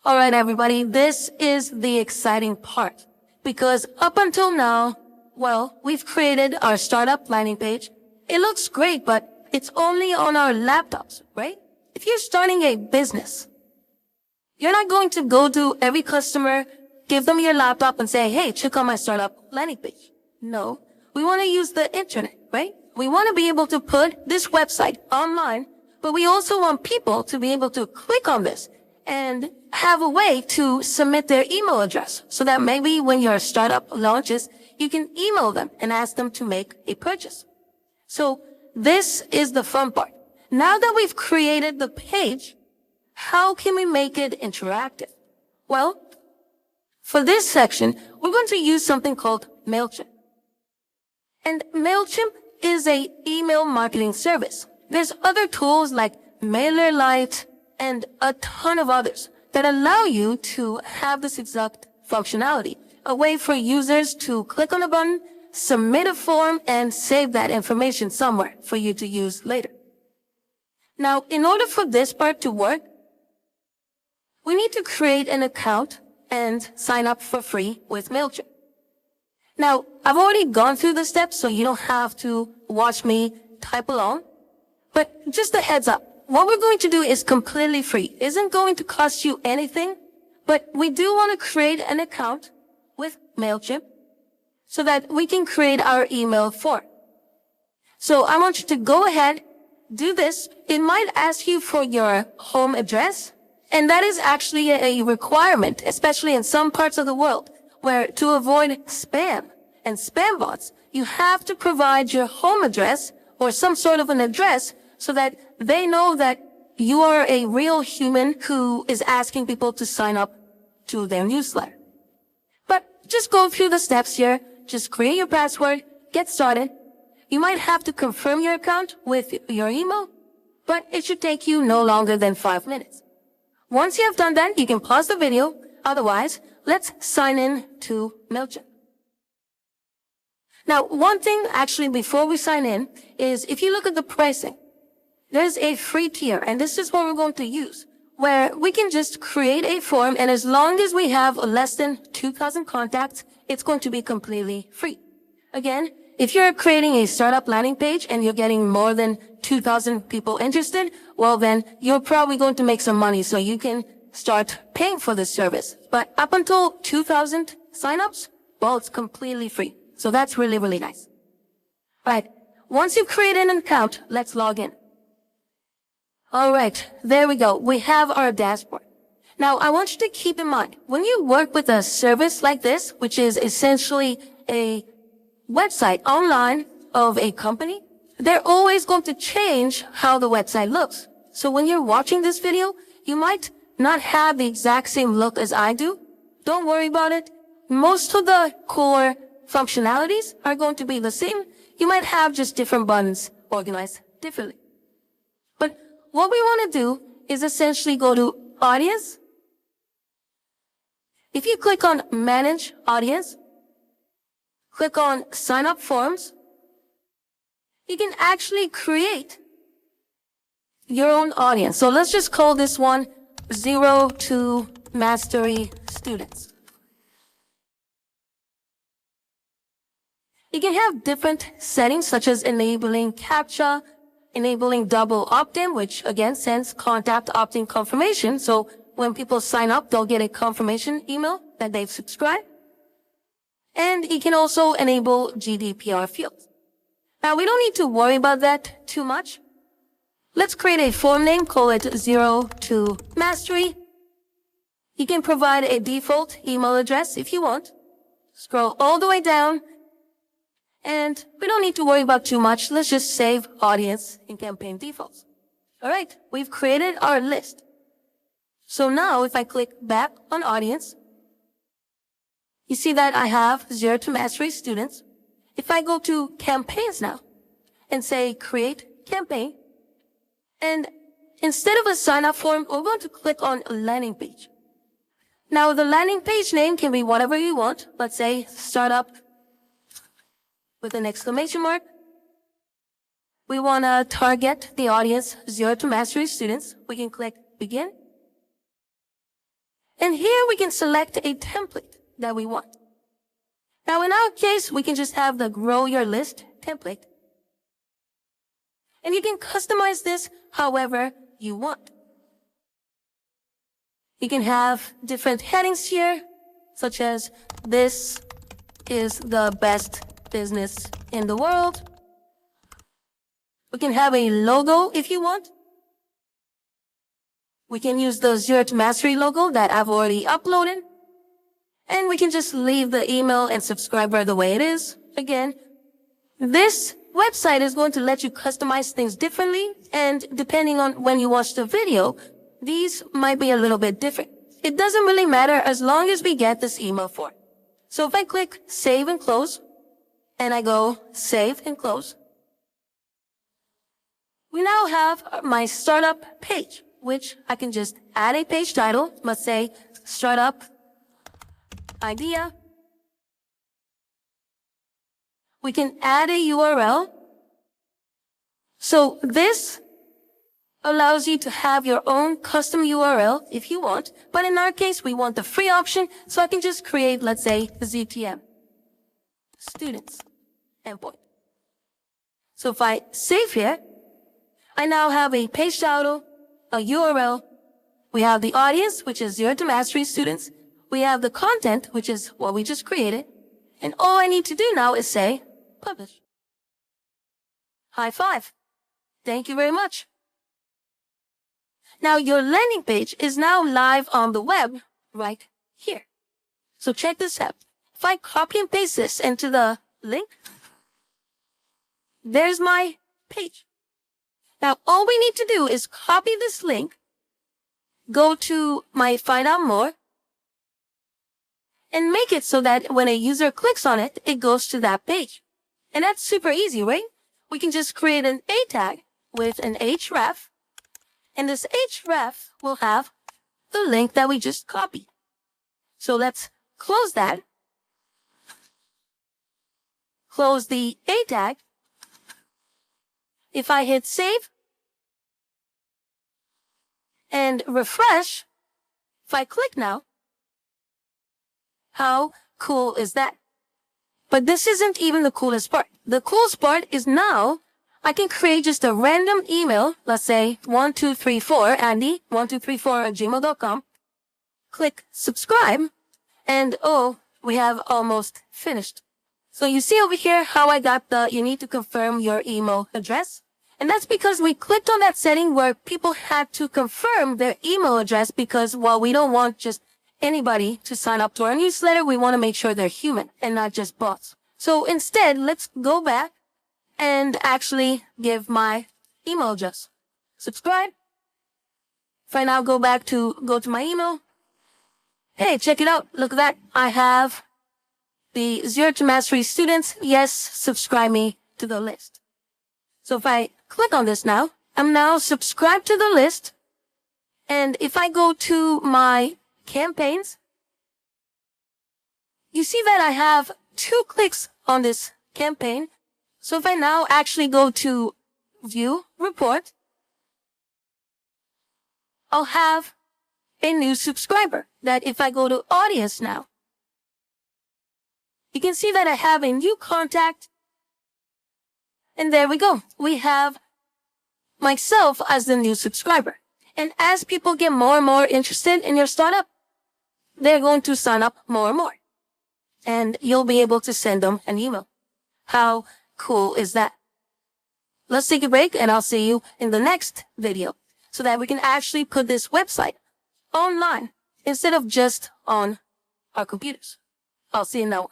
All right, everybody, this is the exciting part because up until now, well, we've created our startup landing page. It looks great, but it's only on our laptops, right? If you're starting a business, you're not going to go to every customer, give them your laptop and say, hey, check out my startup landing page. No, we want to use the internet, right? We want to be able to put this website online, but we also want people to be able to click on this and have a way to submit their email address so that maybe when your startup launches, you can email them and ask them to make a purchase. So this is the fun part. Now that we've created the page, how can we make it interactive? Well, for this section, we're going to use something called MailChimp. And MailChimp is an email marketing service. There's other tools like MailerLite and a ton of others that allow you to have this exact functionality, a way for users to click on a button, submit a form, and save that information somewhere for you to use later. Now, in order for this part to work, we need to create an account and sign up for free with MailChimp. Now, I've already gone through the steps, so you don't have to watch me type along. But just a heads up, what we're going to do is completely free. It isn't going to cost you anything, but we do want to create an account with MailChimp so that we can create our email form. So I want you to go ahead, do this. It might ask you for your home address, and that is actually a requirement, especially in some parts of the world, where to avoid spam and spam bots, you have to provide your home address or some sort of an address so that they know that you are a real human who is asking people to sign up to their newsletter. But just go through the steps here. Just create your password, get started. You might have to confirm your account with your email, but it should take you no longer than 5 minutes. Once you have done that, you can pause the video. Otherwise, let's sign in to MailChimp. Now, one thing actually before we sign in is if you look at the pricing, there's a free tier, and this is what we're going to use, where we can just create a form, and as long as we have less than 2,000 contacts, it's going to be completely free. Again, if you're creating a startup landing page and you're getting more than 2,000 people interested, well then you're probably going to make some money so you can start paying for this service. But up until 2,000 signups, well, it's completely free. So that's really, really nice. All right. Once you've created an account, let's log in. All right. There we go. We have our dashboard. Now, I want you to keep in mind, when you work with a service like this, which is essentially a website online of a company, they're always going to change how the website looks. So when you're watching this video, you might not have the exact same look as I do. Don't worry about it. Most of the core functionalities are going to be the same. You might have just different buttons organized differently. But what we want to do is essentially go to Audience. If you click on Manage Audience, click on Sign Up Forms, you can actually create your own audience. So let's just call this one 0 to Mastery Students. You can have different settings such as enabling CAPTCHA, enabling double opt-in, which again sends contact opt-in confirmation. So when people sign up, they'll get a confirmation email that they've subscribed. And you can also enable GDPR fields. Now, we don't need to worry about that too much. Let's create a form name, call it 0 to Mastery. You can provide a default email address if you want. Scroll all the way down. And we don't need to worry about too much. Let's just save audience in campaign defaults. All right, we've created our list. So now if I click back on audience, you see that I have 0 to Mastery students. If I go to campaigns now and say create campaign, and instead of a sign up form, we're going to click on landing page. Now the landing page name can be whatever you want. Let's say startup with an exclamation mark. We want to target the audience 0 to Mastery students. We can click begin. And here we can select a template that we want. Now in our case, we can just have the Grow Your List template. And you can customize this however you want. You can have different headings here, such as this is the best business in the world. We can have a logo if you want. We can use the Zero to Mastery logo that I've already uploaded. And we can just leave the email and subscriber the way it is. Again, this website is going to let you customize things differently. And depending on when you watch the video, these might be a little bit different. It doesn't really matter as long as we get this email form. So if I click Save and Close, and I go Save and Close, we now have my startup page, which I can just add a page title. Let's say Startup Idea. We can add a URL. So this allows you to have your own custom URL if you want. But in our case, we want the free option. So I can just create, let's say, ZTM. Students. Endpoint. So if I save here, I now have a page title, a URL. We have the audience, which is Zero to Mastery students. We have the content, which is what we just created. And all I need to do now is say, publish. High five. Thank you very much. Now your landing page is now live on the web right here. So check this out. If I copy and paste this into the link, there's my page. Now all we need to do is copy this link, go to my Find Out More, and make it so that when a user clicks on it, it goes to that page. And that's super easy, right? We can just create an A tag with an href, and this href will have the link that we just copied. So let's close that. Close the A tag. If I hit save and refresh, if I click now, how cool is that? But this isn't even the coolest part. The coolest part is now I can create just a random email. Let's say 1234 Andy1234@gmail.com. Click subscribe. And oh, we have almost finished. So you see over here how I got the you need to confirm your email address. And that's because we clicked on that setting where people had to confirm their email address because, well, we don't want just anybody to sign up to our newsletter. We want to make sure they're human and not just bots. So instead, let's go back and actually give my email address. Subscribe. If I now go to my email. Hey, check it out. Look at that. I have the Zero to Mastery students. Yes, subscribe me to the list. So if I click on this now, I'm now subscribed to the list. And if I go to my campaigns, you see that I have 2 clicks on this campaign. So if I now actually go to View Report, I'll have a new subscriber that if I go to Audience now, you can see that I have a new contact. And there we go. We have myself as the new subscriber. And as people get more and more interested in your startup, they're going to sign up more and more. And you'll be able to send them an email. How cool is that? Let's take a break and I'll see you in the next video so that we can actually put this website online instead of just on our computers. I'll see you now.